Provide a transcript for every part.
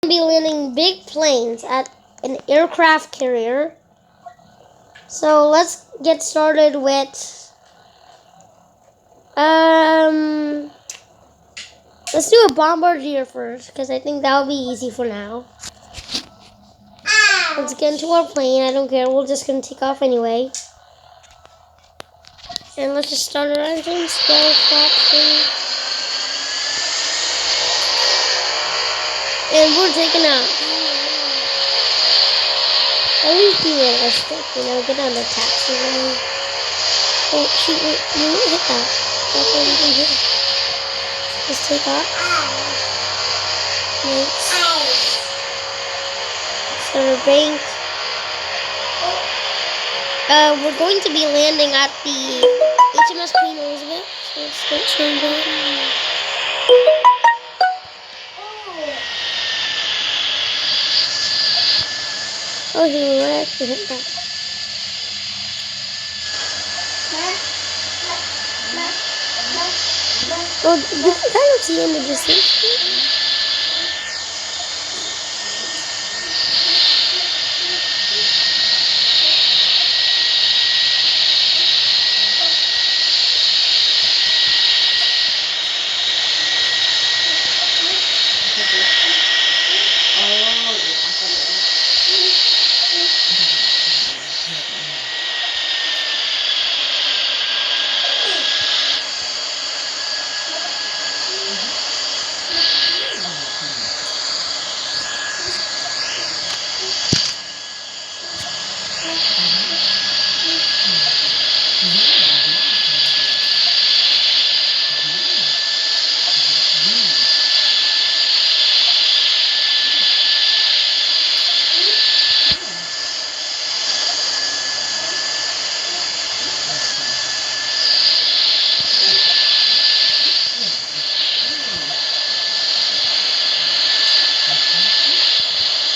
be landing big planes at an aircraft carrier. So let's get started with let's do a Bombardier first, because I think that'll be easy for now. Let's get into our plane. I don't care. We're just gonna take off anyway. And let's just start our engines. Go, flopsing. And we're taking off. At least be realistic, you know, get on the taxiway. Oh shoot, we didn't hit that. That's what we can hit. Let's take off. Nice. Set our bank. We're going to be landing at the HMS Queen Elizabeth. So let's start showing that. Oh, he actually hit that. Oh, you can kind of see in the distance.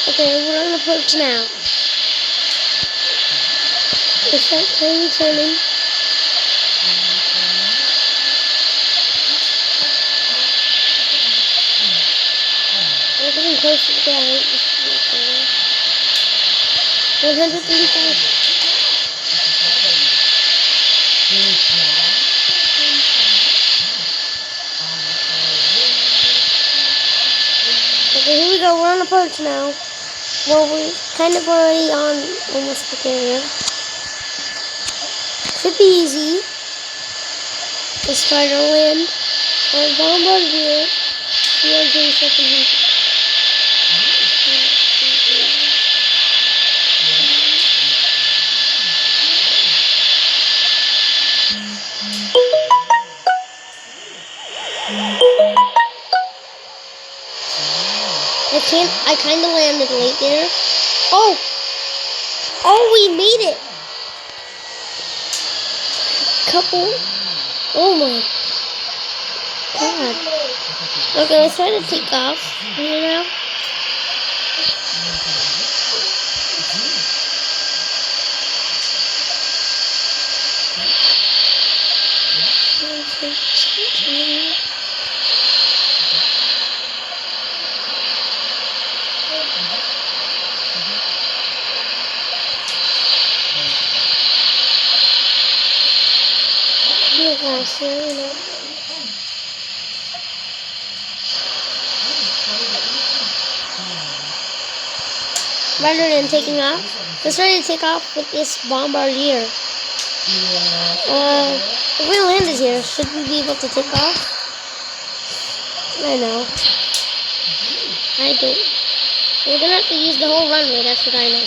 Okay, we're on approach now. Let's start turning. We're getting close to the ground. 135. Okay, here we go. We're on approach now. Well, we're kind of already on almost the carrier. Should be easy. Let's try to land our Bombardier Crj700. I kind of landed late there. Oh, we made it. Oh my God. Okay, let's try to take off. You know? Rather than taking off, let's try to take off with this Bombardier. If we landed here, should we be able to take off? I know. I don't. We're gonna have to use the whole runway, that's what I know.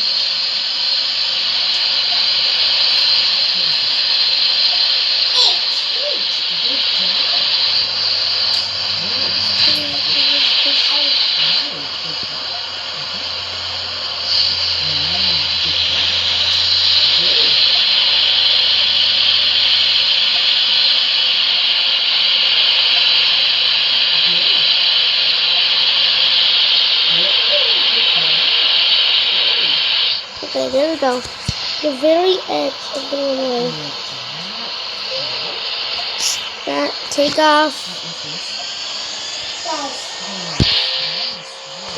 Okay, there we go. The very edge of the runway. That take off.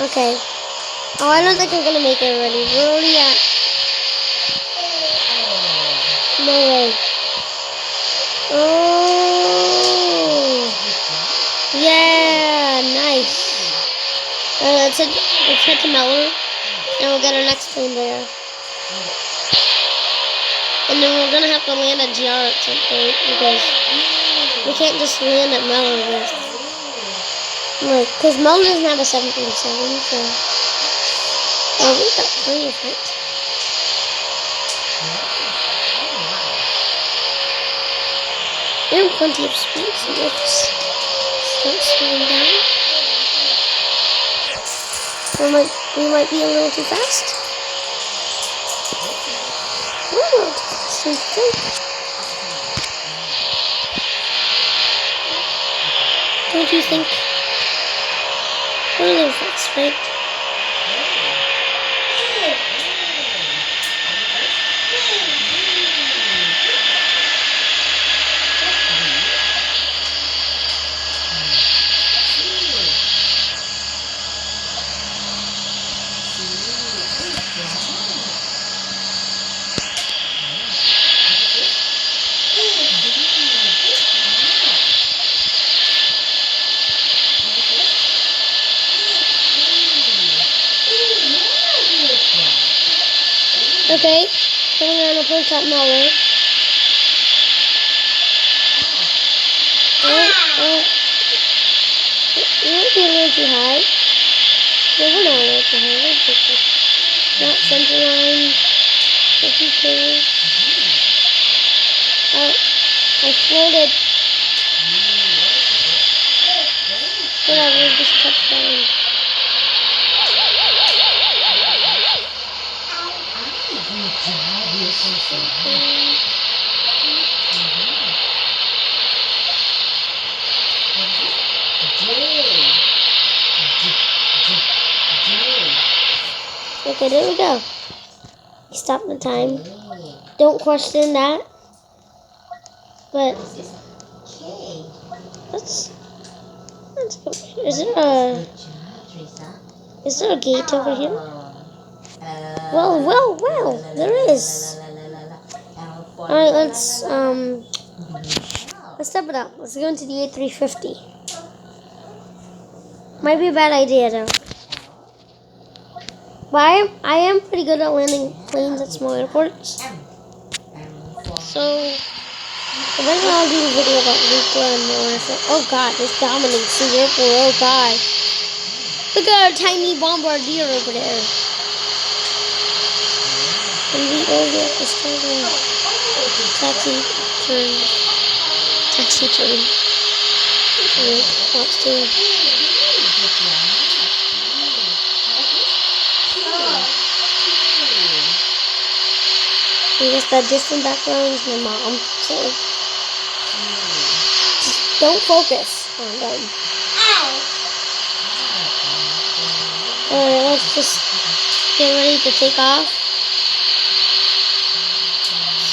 Okay, Oh, I don't think I'm gonna make it already. We're already at... No way. Oh! Yeah, nice. Let's head to Mellor, and we'll get our next plane there. And then we're gonna have to land at GR at some point, because we can't just land at Mellor with... Like, because Mellor doesn't have a 737, so... Oh, we got plenty of height. We have plenty of speed, so let's start slowing down. We might be a little too fast. We're a little too fast, don't you think? Don't you think? We're a little fast, right? Okay, coming on approach at Mellor. Oh, we might be a little too high. No, we're not a little too high. We're good. Not center line. Okay. Oh, I floated. Whatever, just touchdown. Okay, there we go. Stop the time. Don't question that. But let's go. Is there a gate over here? Well, there is. Alright, let's step it up. Let's go into the A350. Might be a bad idea though. But I am pretty good at landing planes at small airports. So eventually I'll do a video about Nukla and more. Oh god, this dominates the airport. Oh god. Look at our tiny Bombardier over there. And we already have to start a taxi turn. Watch too. I guess that distant background is my mom, so just don't focus on them. Alright, let's just get ready to take off.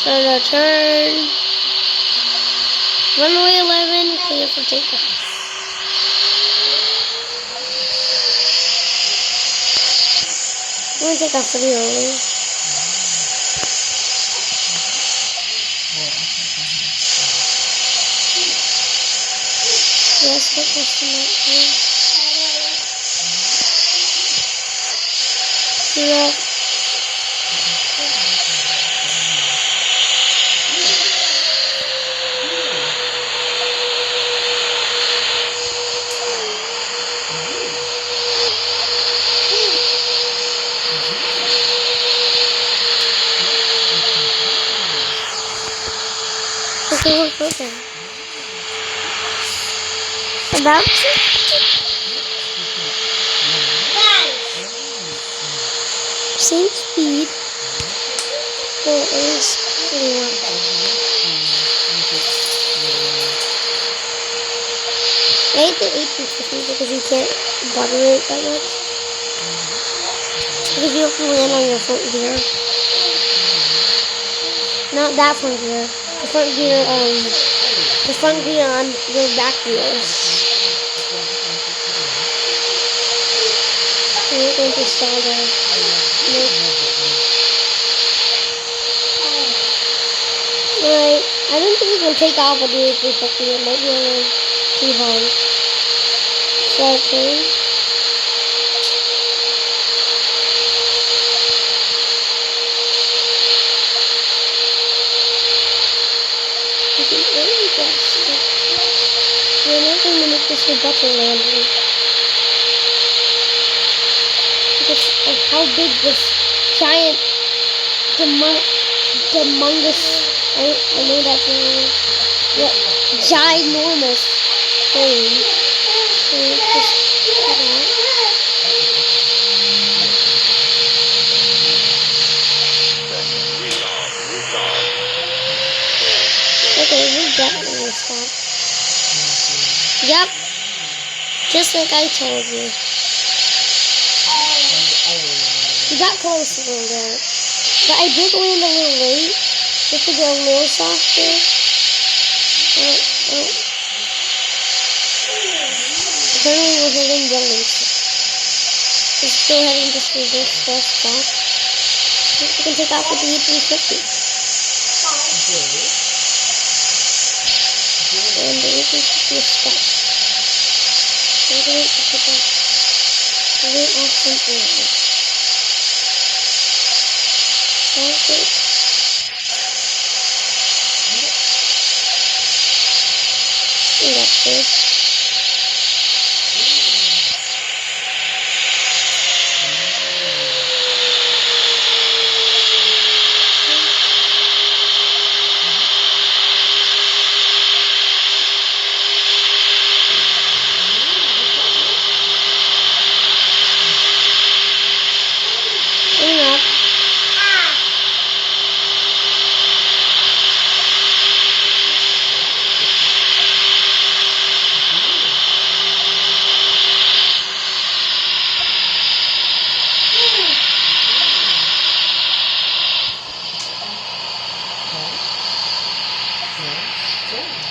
Start our turn. Runway 11, clear for takeoff. I'm gonna take off pretty early. Yes, what question that is? Yeah. Okay, we're cooking. About same speed. Well, it is pretty well. I hate the A350 because you can't butter it that much. Because you have to land on your front gear. Not that front gear. The front gear on your back wheels. We're going to stall there. Nope. Alright, I don't think we can take off with the A350. It might be a little too hard. Start plane. We're not going to make this a better landing because of how big this giant, humongous, I know that's wrong, but ginormous plane. So let's just do that. Okay, we're definitely stop. Yep, just like I told you. We got close a little bit, but I did land a little late, just to get a little softer. Apparently we're hitting buildings. Let's go ahead and just reverse this back. We can take off with the A350. And the A350 is stuck. We're going to take off a little off some air. Okay. That's good.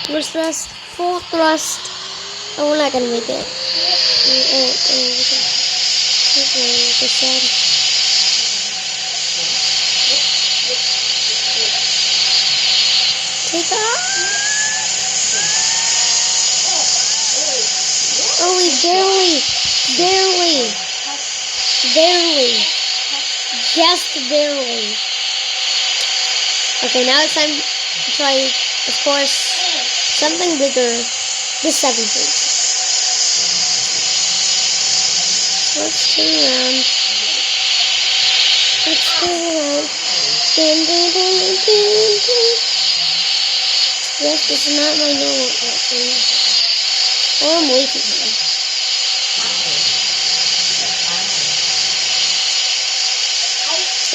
First thrust, full thrust. Oh, we're not gonna make it. Take off. Oh, we barely, just barely. Okay, now it's time to try, of course, something bigger, the 730. So let's turn around. Let's turn around. Yes, this is not my normal airplane. Oh, I'm way too high.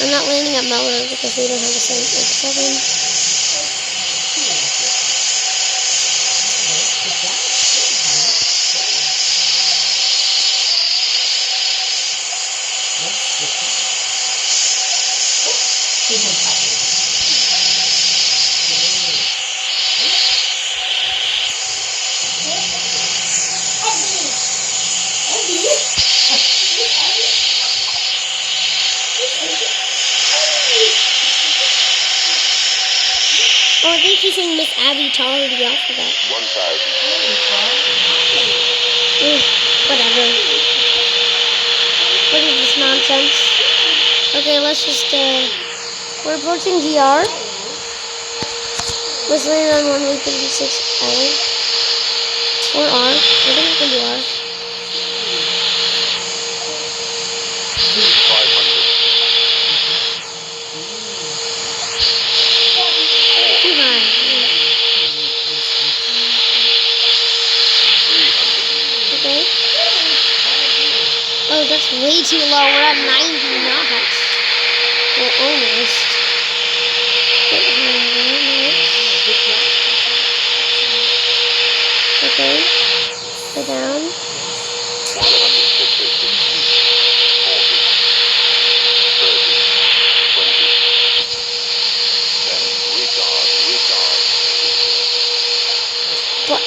I'm not landing at Melrose because they don't have a 787. Oh, I think he's saying Miss Abby already off of that. 1,000. Whatever. What is this nonsense? Okay, let's just, we're approaching GR. Let's land on runway 36L. Or R. I think we can do R. 500. Too high. 300. Okay. Oh, that's way too low. We're at 90 knots. Well, almost. Bit higher. Okay. Go down. 150. 40. 30. 20. 10. Retard. What?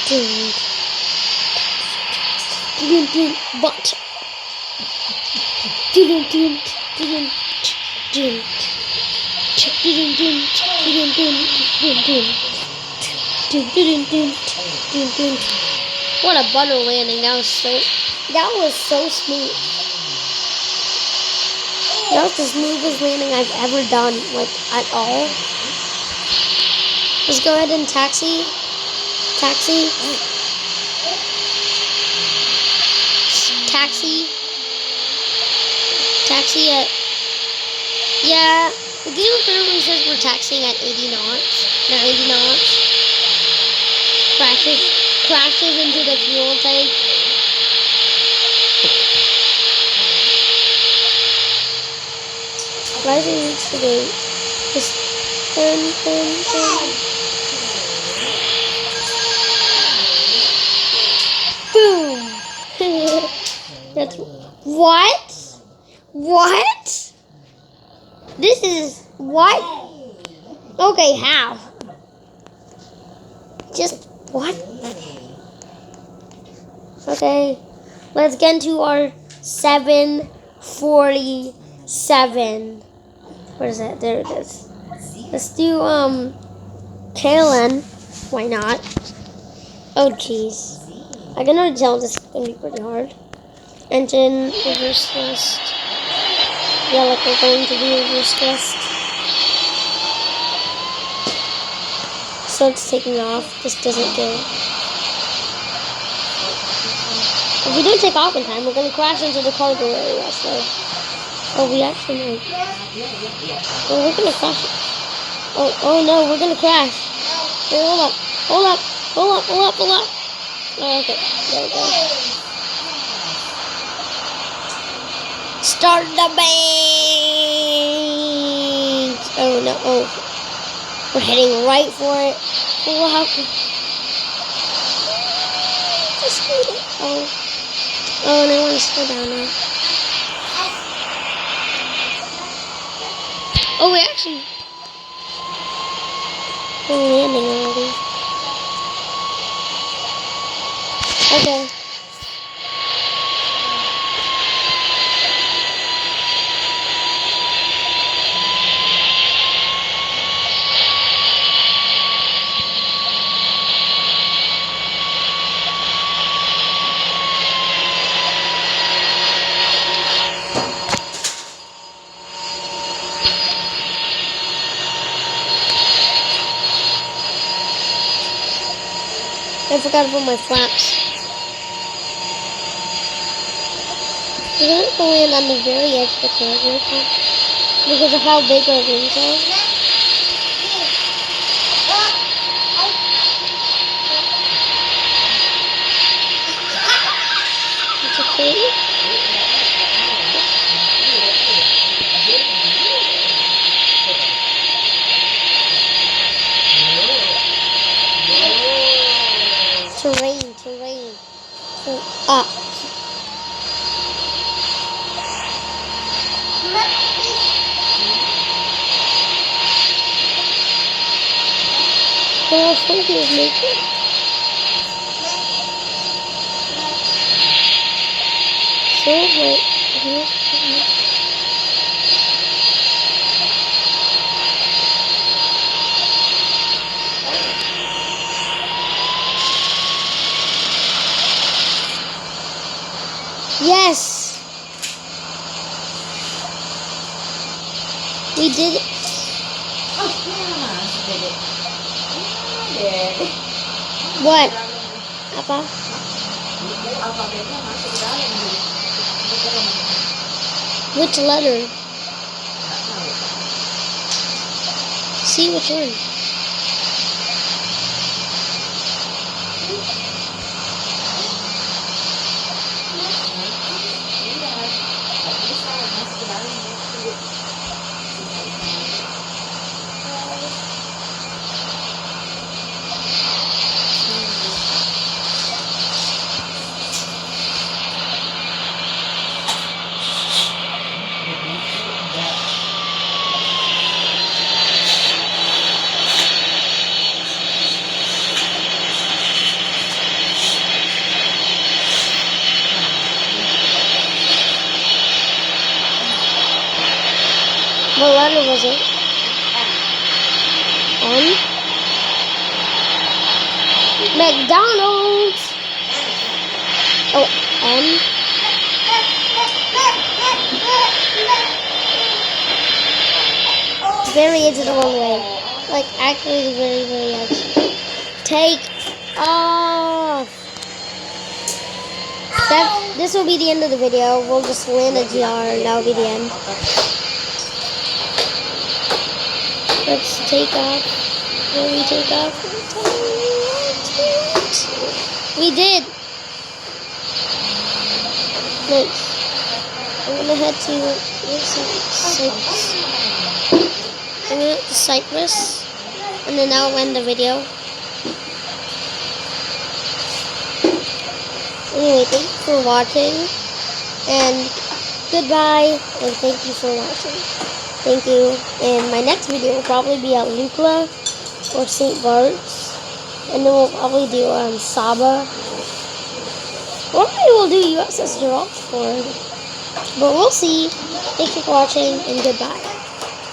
Dun, dun, dun, but. Dun, dun, dun, dun, dun, dun, dun, dun, dun, dun, dun. Dun, dun, dun, dun, dun. What a butter landing! That was so smooth. That was the smoothest landing I've ever done, like at all. Let's go ahead and taxi. Taxi. Taxi. Taxi at. Yeah, the game apparently says we're taxiing at 80 knots. No, 80 knots. Crashes into the fuel tank. Rising reach the gate. Just turn. Boom! That's what? What? This is what? Okay, how? Just what? Okay, let's get into our 747. What is that? There it is. Let's do KLN. Why not? Oh jeez, I can already tell this is gonna be pretty hard. Engine reverse thrust. Yeah, like we're going to do reverse thrust. So it's taking off. This doesn't go. If we don't take off in time, we're going to crash into the cargo area, so... Oh, we actually might. Oh, we're going to crash. Oh no, we're going to crash. Wait, hold up. Oh, okay. There we go. Start the bank! Oh no, we're heading right for it. Pull up. Just wait it. Oh, and I want to slow down now. Oh, we actually... We're landing already. Okay. I forgot to put my flaps. We're going to land on the very edge of the cargo because of how big our wings are. It's okay. Terrain. Up. Well, I think he was making. So, wait. Yes! We did it. What? Apa? Which letter? See which one? What letter was it? M? McDonald's! Oh, M? Very edge of the runway. Like, actually the very, very edge. Take off! This will be the end of the video. We'll just land a GR and that'll be the end. Let's take off. Will we take off? We did! Nice. I'm gonna head to Cyprus. And then I'll end the video. Anyway, thank you for watching. And goodbye. And thank you for watching. Thank you. And my next video will probably be at Lucla or St. Bart's. And then we'll probably do Saba. Or maybe we'll do USS Geraldford. But we'll see. Thank you for watching and goodbye.